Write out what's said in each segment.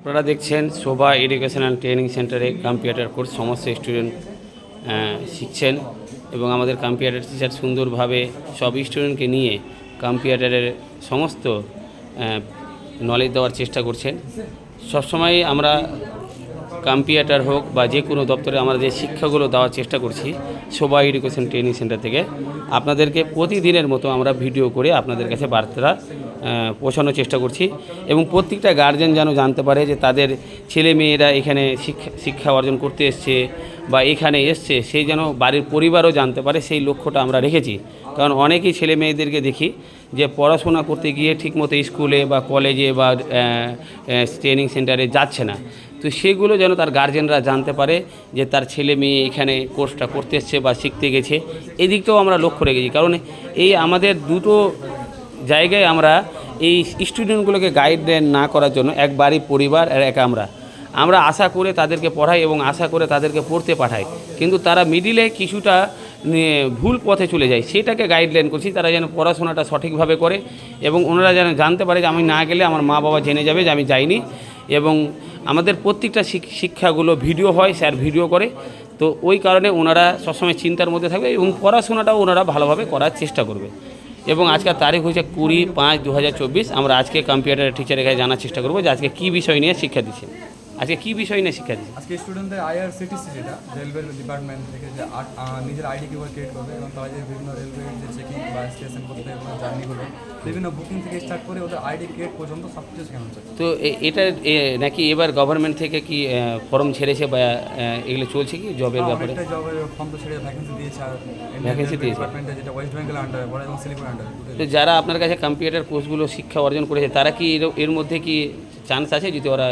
আপনারা দেখছেন শোভা educational training সেন্টারে কম্পিউটার কোর্স সমস্ত স্টুডেন্ট শিখছেন এবং আমাদের কম্পিউটার টিচার সুন্দরভাবে সব স্টুডেন্টকে নিয়ে কম্পিউটারের সমস্ত নলেজ দেওয়ার চেষ্টা করছেন। সবসময় আমরা কম্পিউটার হোক বা যে কোনো দপ্তরে আমরা যে শিক্ষাগুলো দেওয়ার চেষ্টা করছি শোভা এডুকেশন ট্রেনিং সেন্টার থেকে আপনাদেরকে প্রতিদিনের মতো আমরা ভিডিও করে আপনাদের কাছে বার্তা পৌঁছানোর চেষ্টা করছি এবং প্রত্যেকটা গার্জেন যেন জানতে পারে যে তাদের ছেলে মেয়েরা এখানে শিক্ষা অর্জন করতে এসছে বা এখানে এসছে সেই যেন বাড়ির পরিবারও জানতে পারে, সেই লক্ষ্যটা আমরা রেখেছি। কারণ অনেকেই ছেলে মেয়েদেরকে দেখি যে পড়াশোনা করতে গিয়ে ঠিকমতো স্কুলে বা কলেজে বা ট্রেনিং সেন্টারে যাচ্ছে না, তো সেগুলো যেন তার গার্জেনরা জানতে পারে যে তার ছেলে মেয়ে এখানে কোর্সটা করতে এসছে বা শিখতে গেছে। এদিকটাও আমরা লক্ষ্য রেখেছি, কারণ এই আমাদের দুটো জায়গায় আমরা এই স্টুডেন্টগুলোকে গাইডলাইন না করার জন্য এক বাড়ি পরিবার আর এক আমরা আশা করে তাদেরকে পড়াই এবং আশা করে তাদেরকে পড়তে পাঠাই, কিন্তু তারা মিডিলে কিছুটা ভুল পথে চলে যায়, সেটাকে গাইডলাইন করছি তারা যেন পড়াশোনাটা সঠিকভাবে করে এবং ওনারা যেন জানতে পারে যে আমি না গেলে আমার মা বাবা জেনে যাবে যে আমি যাইনি। এবং আমাদের প্রত্যেকটা শিক্ষাগুলো ভিডিও হয়, স্যার ভিডিও করে, তো ওই কারণে ওনারা সবসময় চিন্তার মধ্যে থাকবে এবং পড়াশোনাটাও ওনারা ভালোভাবে করার চেষ্টা করবে। এবং আজকের তারিখ হচ্ছে 20/5/2024। আমরা আজকে কম্পিউটার টিচারের কাছে জানার চেষ্টা করবো যে আজকে কী বিষয় নিয়ে শিক্ষা দিচ্ছেন, আজকে কী বিষয় নিয়ে শিক্ষা দিচ্ছেন। আজকে স্টুডেন্টদের আইআরসিটিসি যেটা রেলওয়ে ডিপার্টমেন্ট থেকে যে নিজের আইডি কীভাবে ক্রিয়েট করবে এবং তারা যে বিভিন্ন রেলওয়ে যে চেকিং বা স্টেশন করতে জার্নিগুলো বিভিন্ন বুকিং থেকে স্টার্ট করে ওদের আইডি ক্রিয়েট পর্যন্ত সব কিছু শেখানো হচ্ছে। তো এটা নাকি এবার গভর্নমেন্ট থেকে কি ফর্ম ছেড়েছে বা এগুলো চলছে কি জবের ব্যাপারে? জবের ফর্ম তো ছেড়ে ভ্যাকেন্সি দিয়েছে, আর ভ্যাকেন্সি দিয়েছে ডিপার্টমেন্টে যেটা ওয়েস্ট বেঙ্গল আন্ডারে পড়ে এবং শিলিগুড়ি আন্ডারে। তো যারা আপনার কাছে কম্পিউটার কোর্সগুলো শিক্ষা অর্জন করেছে তারা কি এর মধ্যে কি চান্স আছে যদি ওরা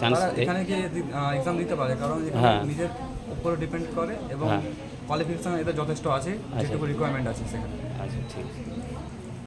চান্স এখানে গিয়ে এক্সাম দিতে পারে, কারণ হ্যাঁ নিজের উপরে ডিপেন্ড করে এবং কোয়ালিফিকেশন এদের যথেষ্ট আছে, যেটুকু রিকোয়ারমেন্ট আছে সেখানে। আচ্ছা ঠিক আছে।